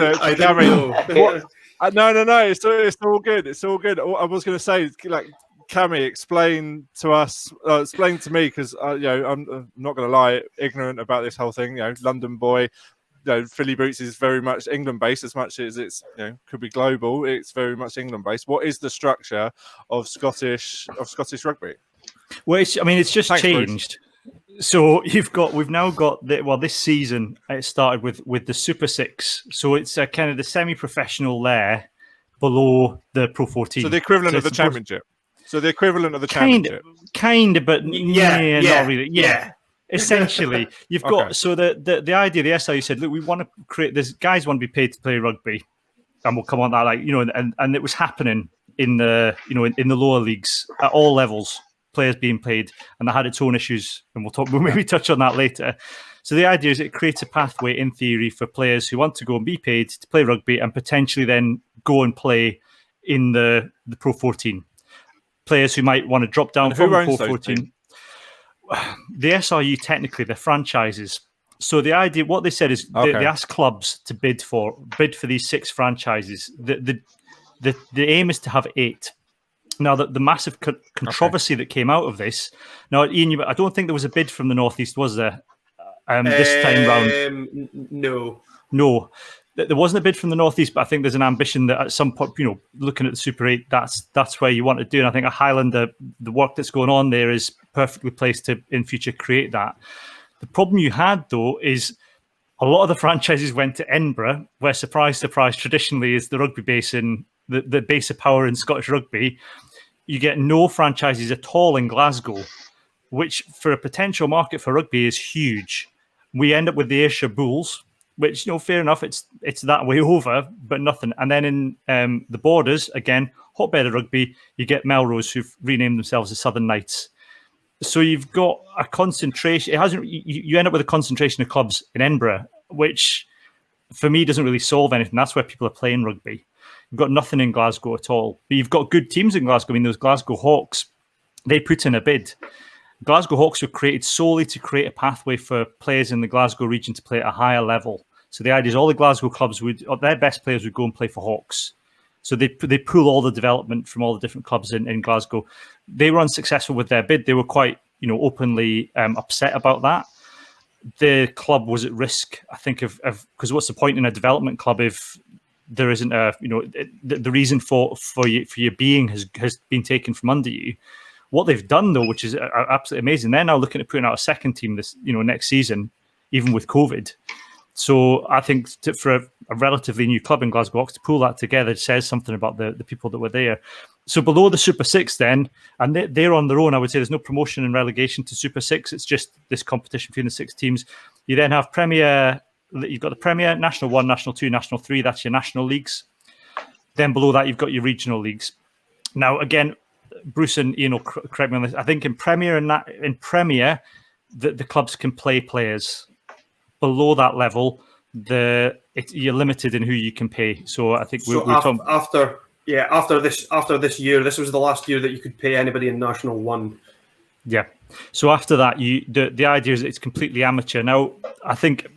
I don't know. No. It's all good. It's all good. I was going to say, like, Cammy, explain to us, explain to me, because I'm not going to lie, ignorant about this whole thing. London boy. Philly Boots is very much England based as much as it's could be global. It's very much England based. What is the structure of Scottish rugby? Well, it's just changed. Bruce. So we've now got this season it started with the Super Six. So it's kind of the semi-professional there below the Pro 14. So the equivalent of the championship. Championship. Kind of, but not really. Yeah. Essentially, you've got so the idea. The SRU said, look, we want to create this. Guys want to be paid to play rugby, and we'll come on that, and it was happening in the in the lower leagues at all levels. Players being paid, and that had its own issues, and we'll maybe touch on that later. So the idea is it creates a pathway, in theory, for players who want to go and be paid to play rugby, and potentially then go and play in the Pro 14. Players who might want to drop down from the Pro 14. The SRU, technically, they're franchises. So the idea, what they said is they asked clubs to bid for these 6 franchises. The aim is to have 8. Now, the massive controversy that came out of this. Now, Ian, I don't think there was a bid from the Northeast, was there? This time round, no. There wasn't a bid from the Northeast, but I think there's an ambition that at some point, looking at the Super 8, that's where you want to do. And I think a Highlander, the work that's going on there is perfectly placed to, in future, create that. The problem you had, though, is a lot of the franchises went to Edinburgh, where, surprise, surprise, traditionally is the rugby base in the base of power in Scottish rugby. You get no franchises at all in Glasgow, which for a potential market for rugby is huge. We end up with the Ayrshire Bulls, which, fair enough, it's that way over, but nothing. And then in the Borders, again, hotbed of rugby, you get Melrose, who've renamed themselves the Southern Knights. So you've got a concentration. You end up with a concentration of clubs in Edinburgh, which for me doesn't really solve anything. That's where people are playing rugby. You've got nothing in Glasgow at all. But you've got good teams in Glasgow. I mean, those Glasgow Hawks, they put in a bid. Glasgow Hawks were created solely to create a pathway for players in the Glasgow region to play at a higher level. So the idea is all the Glasgow clubs their best players would go and play for Hawks. So they pull all the development from all the different clubs in Glasgow. They were unsuccessful with their bid. They were quite, openly upset about that. The club was at risk, I think, of because what's the point in a development club if there isn't the reason for your being has been taken from under you. What they've done, though, which is absolutely amazing, they're now looking at putting out a second team this, next season, even with COVID. So I think for a relatively new club in Glasgow Hawks to pull that together says something about the people that were there. So below the Super 6 then, and they're on their own, I would say there's no promotion and relegation to Super 6. It's just this competition between the 6 teams. You then have Premier, you've got the Premier, National 1, National 2, National 3, that's your national leagues. Then below that, you've got your regional leagues. Now, again, Bruce and Ian will correct me on this. I think in Premier, the clubs can play players. Below that level, you're limited in who you can pay. So I think after this year, this was the last year that you could pay anybody in National 1. Yeah. So after that, the idea is it's completely amateur. Now, I think